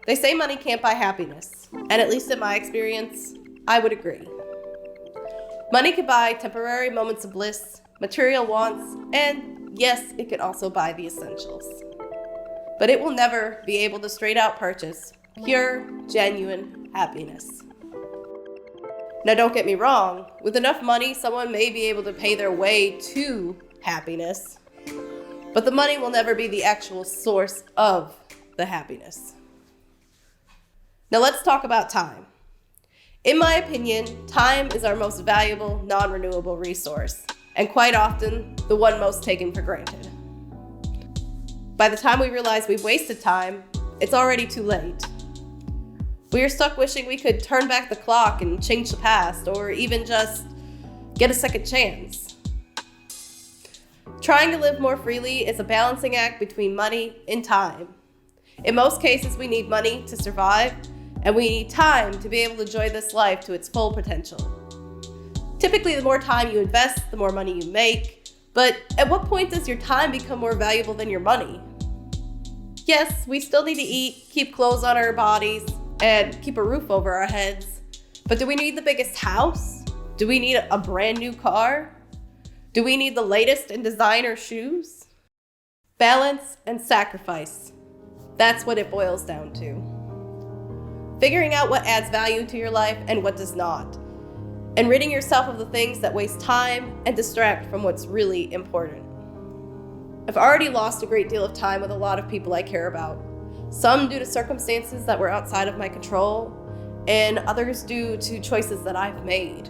They say money can't buy happiness, and at least in my experience, I would agree. Money can buy temporary moments of bliss, material wants, and yes, it can also buy the essentials. But it will never be able to straight out purchase pure, genuine happiness. Now don't get me wrong, with enough money, someone may be able to pay their way to happiness, but the money will never be the actual source of the happiness. Now let's talk about time. In my opinion, time is our most valuable, non-renewable resource, and quite often, the one most taken for granted. By the time we realize we've wasted time, it's already too late. We are stuck wishing we could turn back the clock and change the past, or even just get a second chance. Trying to live more freely is a balancing act between money and time. In most cases, we need money to survive, and we need time to be able to enjoy this life to its full potential. Typically, the more time you invest, the more money you make, but at what point does your time become more valuable than your money? Yes, we still need to eat, keep clothes on our bodies, and keep a roof over our heads. But do we need the biggest house? Do we need a brand new car? Do we need the latest in designer shoes? Balance and sacrifice. That's what it boils down to. Figuring out what adds value to your life and what does not. And ridding yourself of the things that waste time and distract from what's really important. I've already lost a great deal of time with a lot of people I care about. Some due to circumstances that were outside of my control, and others due to choices that I've made.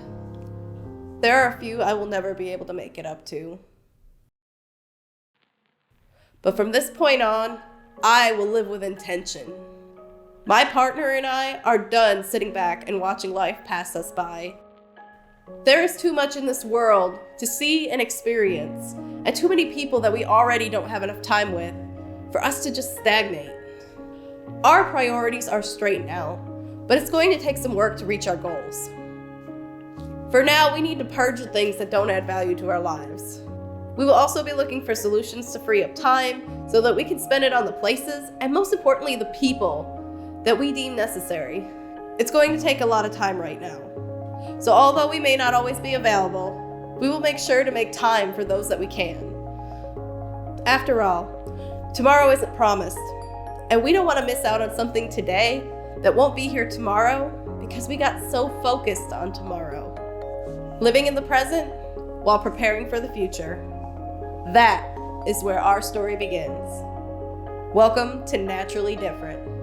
There are a few I will never be able to make it up to. But from this point on, I will live with intention. My partner and I are done sitting back and watching life pass us by. There is too much in this world to see and experience, and too many people that we already don't have enough time with for us to just stagnate. Our priorities are straight now, but it's going to take some work to reach our goals. For now, we need to purge the things that don't add value to our lives. We will also be looking for solutions to free up time so that we can spend it on the places and most importantly, the people that we deem necessary. It's going to take a lot of time right now. So although we may not always be available, we will make sure to make time for those that we can. After all, tomorrow isn't promised, and we don't want to miss out on something today that won't be here tomorrow because we got so focused on tomorrow. Living in the present while preparing for the future. That is where our story begins. Welcome to Naturally Different.